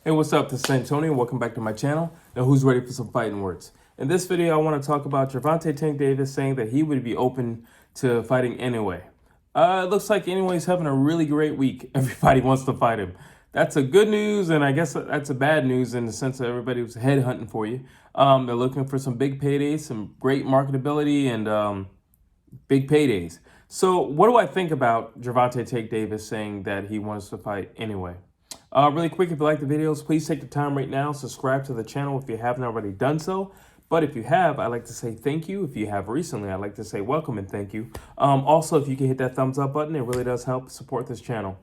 Hey, what's up? This is Antonio. Welcome back to my channel. Now, who's ready for some fighting words? In this video, I want to talk about Gervonta Tank Davis saying that he would be open to fighting Inoue. It looks like Inoue's having a really great week. Everybody wants to fight him. That's a good news, and I guess that's a bad news in the sense that everybody was headhunting for you. They're looking for some big paydays, some great marketability, and big paydays. So what do I think about Gervonta Tank Davis saying that he wants to fight Inoue? Really quick, if you like the videos, please take the time right now, subscribe to the channel if you haven't already done so. But if you have, I'd like to say thank you. If you have recently, I'd like to say welcome and thank you. Also, if you can hit that thumbs up button, it really does help support this channel.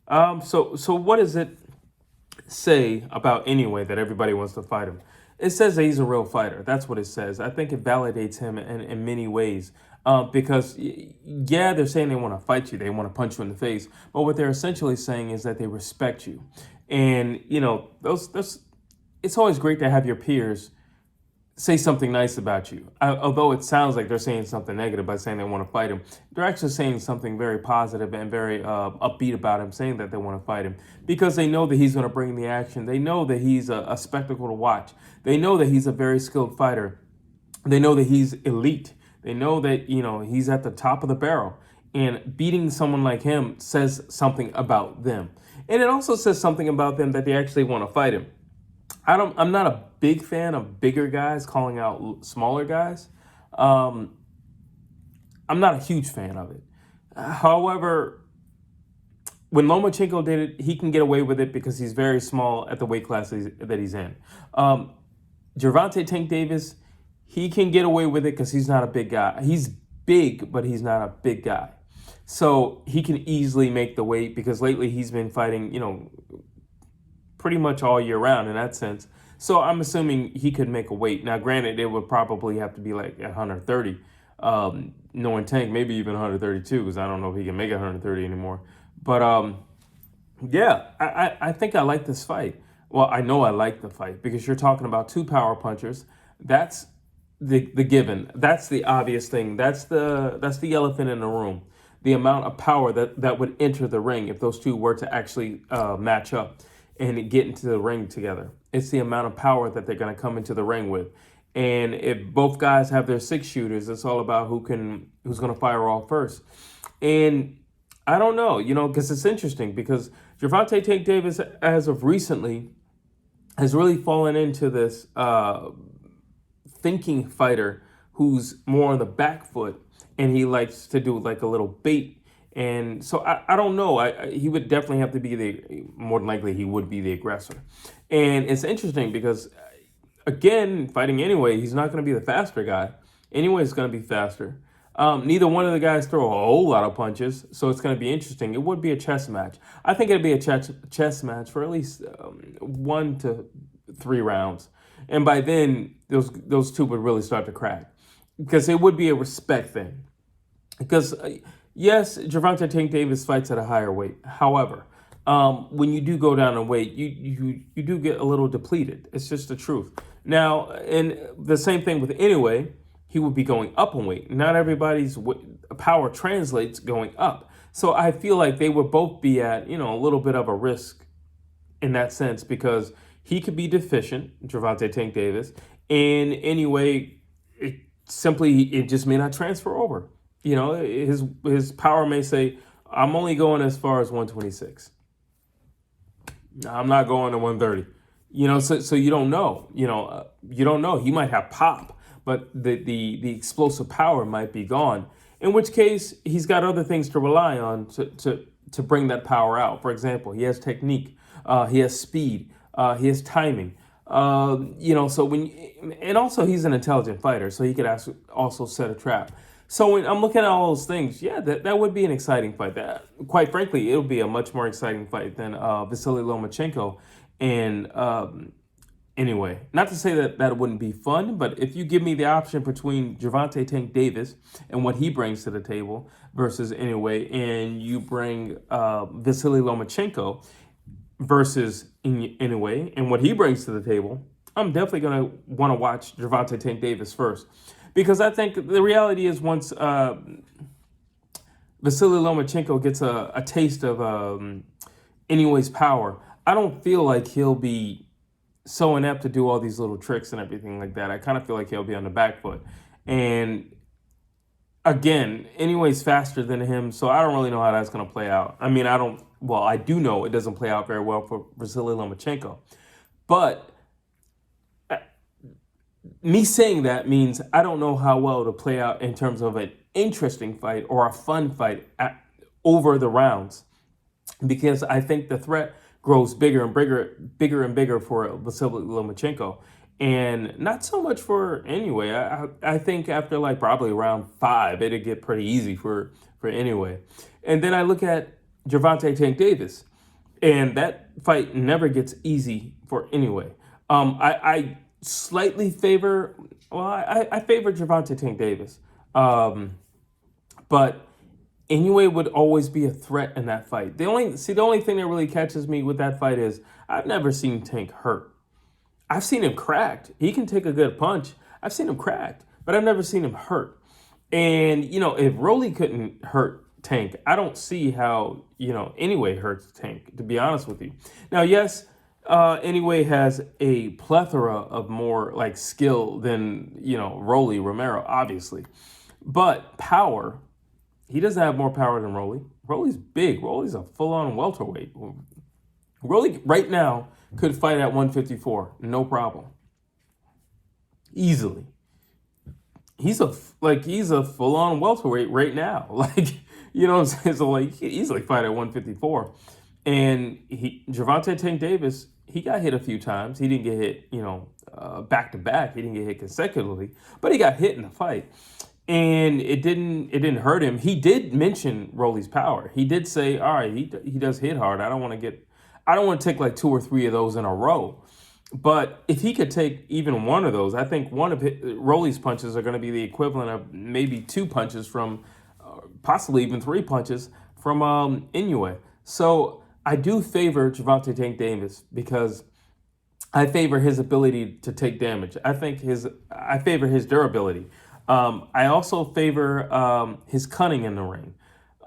So what does it say about Inoue that everybody wants to fight him? It says that he's a real fighter. That's what it says. I think it validates him in many ways. Because, yeah, they're saying they want to fight you. They want to punch you in the face. But what they're essentially saying is that they respect you. And, you know, it's always great to have your peers say something nice about you. Although it sounds like they're saying something negative by saying they want to fight him, they're actually saying something very positive and very upbeat about him, saying that they want to fight him because they know that he's going to bring the action. They know that he's a spectacle to watch. They know that he's a very skilled fighter. They know that he's elite. They know that, you know, he's at the top of the barrel, and beating someone like him says something about them. And it also says something about them that they actually want to fight him. I'm not a big fan of bigger guys calling out smaller guys. I'm not a huge fan of it. However, when Lomachenko did it, he can get away with it because he's very small at the weight class that he's in. Gervonta Tank Davis, he can get away with it because he's not a big guy. He's big, but he's not a big guy. So he can easily make the weight because lately he's been fighting, you know, pretty much all year round in that sense. So I'm assuming he could make a weight. Now, granted, it would probably have to be like 130. Knowing Tank, maybe even 132 because I don't know if he can make 130 anymore. But yeah, I think I like this fight. Well, I know I like the fight because you're talking about two power punchers. That's the given. That's the obvious thing. That's the elephant in the room. The amount of power that would enter the ring if those two were to actually match up and get into the ring together. It's the amount of power that they're going to come into the ring with. And if both guys have their six shooters, it's all about who's going to fire off first. And I don't know, you know, because it's interesting because Gervonta Tank Davis, as of recently, has really fallen into this thinking fighter who's more on the back foot, and he likes to do like a little bait. And so I don't know. He would definitely have to be more than likely he would be the aggressor. And it's interesting because, again, fighting Inoue, he's not going to be the faster guy. Inoue is going to be faster. Neither one of the guys throw a whole lot of punches, so it's going to be interesting. It would be a chess match. I think it'd be a chess match for at least 1 to 3 rounds. And by then, those two would really start to crack because it would be a respect thing. Because, yes, Gervonta Tank Davis fights at a higher weight. However, when you do go down in weight, you do get a little depleted. It's just the truth. Now, and the same thing with Inoue, he would be going up in weight. Not everybody's power translates going up. So I feel like they would both be at, you know, a little bit of a risk in that sense because he could be deficient, Gervonta Tank Davis, and Inoue, it just may not transfer over. You know, his power may say, I'm only going as far as 126. I'm not going to 130. You know, so you don't know. You know, you don't know. He might have pop, but the explosive power might be gone. In which case, he's got other things to rely on to bring that power out. For example, he has technique. He has speed. He has timing. You know, so and also he's an intelligent fighter, so he could also set a trap. So when I'm looking at all those things, yeah, that would be an exciting fight. That, quite frankly, it'll be a much more exciting fight than Vasily Lomachenko. And anyway, not to say that wouldn't be fun, but if you give me the option between Gervonta Tank Davis and what he brings to the table versus Inoue, and you bring Vasily Lomachenko versus Inoue and what he brings to the table, I'm definitely going to want to watch Gervonta Tank Davis first. Because I think the reality is once Vasily Lomachenko gets a taste of Inoue's power, I don't feel like he'll be so inept to do all these little tricks and everything like that. I kind of feel like he'll be on the back foot. And again, Inoue's faster than him, so I don't really know how that's going to play out. I mean, I do know it doesn't play out very well for Vasily Lomachenko. But me saying that means I don't know how well it'll play out in terms of an interesting fight or a fun fight over the rounds, because I think the threat grows bigger and bigger for Vasily Lomachenko, and not so much for Inoue. I think after like probably round 5, it'd get pretty easy for Inoue. And then I look at Gervonta Tank Davis, and that fight never gets easy for Inoue. I slightly favor, I favor Gervonta Tank Davis, but Inoue would always be a threat in that fight. The only thing that really catches me with that fight is I've never seen Tank hurt. I've seen him cracked. He can take a good punch. I've seen him cracked, but I've never seen him hurt. And, if Rolly couldn't hurt Tank, I don't see how, Inoue hurts Tank, to be honest with you. Now, yes, Inoue has a plethora of more like skill than, Rolly Romero, obviously. But power, he doesn't have more power than Rolly. Rolly's big. Rolly's a full-on welterweight. Rolly right now could fight at 154, no problem. Easily. He's a full-on welterweight right now. Like, what I'm saying? So like he could easily fight at 154. And Gervonta Tank Davis, he got hit a few times. He didn't get hit, back to back. He didn't get hit consecutively, but he got hit in the fight. And it didn't hurt him. He did mention Rolly's power. He did say, all right, he does hit hard. I don't want to take like 2 or 3 of those in a row. But if he could take even one of those, I think one of Rolly's punches are going to be the equivalent of maybe 2 punches from, possibly even 3 punches from Inoue. So I do favor Gervonta Tank Davis because I favor his ability to take damage. I favor his durability. I also favor his cunning in the ring.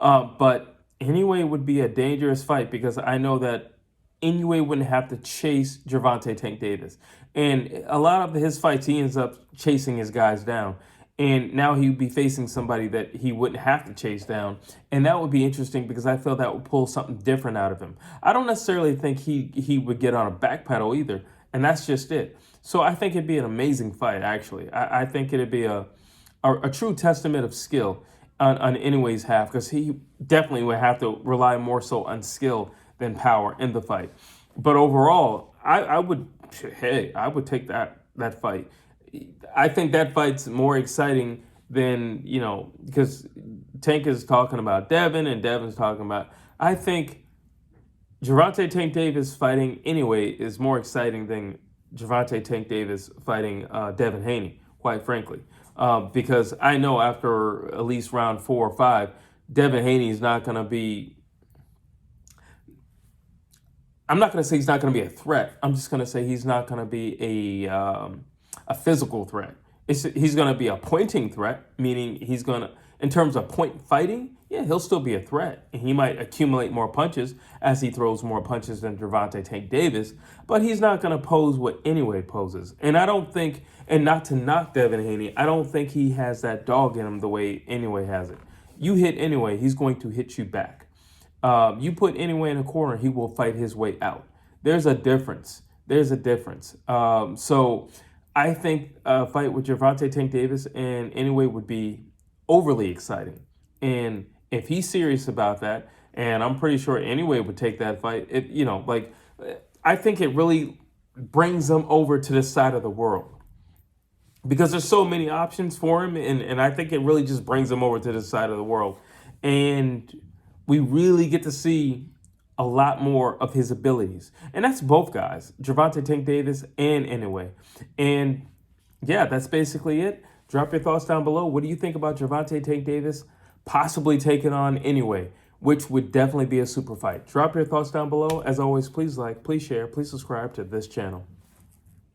But Inoue would be a dangerous fight because I know that Inoue wouldn't have to chase Gervonta Tank Davis. And a lot of his fights, he ends up chasing his guys down. And now he would be facing somebody that he wouldn't have to chase down. And that would be interesting because I feel that would pull something different out of him. I don't necessarily think he would get on a back pedal either. And that's just it. So I think it'd be an amazing fight, actually. I think it'd be a true testament of skill on Inoue's half, because he definitely would have to rely more so on skill than power in the fight. But overall, I would take that fight. I think that fight's more exciting than, because Tank is talking about Devin and Devin's talking about, I think Gervonta Tank Davis fighting Inoue is more exciting than Gervonta Tank Davis fighting Devin Haney, quite frankly. Because I know after at least round 4 or 5, Devin Haney is not going to be, I'm not going to say he's not going to be a threat. I'm just going to say he's not going to be a physical threat. He's going to be a pointing threat, meaning he's going to, in terms of point fighting, yeah, he'll still be a threat. And he might accumulate more punches as he throws more punches than Gervonta Tank Davis, but he's not going to pose what Inoue poses. And I don't think, and not to knock Devin Haney, I don't think he has that dog in him the way Inoue has it. You hit Inoue, he's going to hit you back. You put Inoue in a corner, he will fight his way out. There's a difference. So I think a fight with Gervonta Tank Davis and Inoue would be overly exciting. And if he's serious about that, and I'm pretty sure Inoue would take that fight, I think it really brings him over to this side of the world. Because there's so many options for him, and I think it really just brings him over to this side of the world. And we really get to see a lot more of his abilities. And that's both guys, Gervonta Tank Davis and Inoue. And yeah, that's basically it. Drop your thoughts down below. What do you think about Gervonta Tank Davis possibly taking on Inoue, which would definitely be a super fight? Drop your thoughts down below. As always, please like, please share, please subscribe to this channel.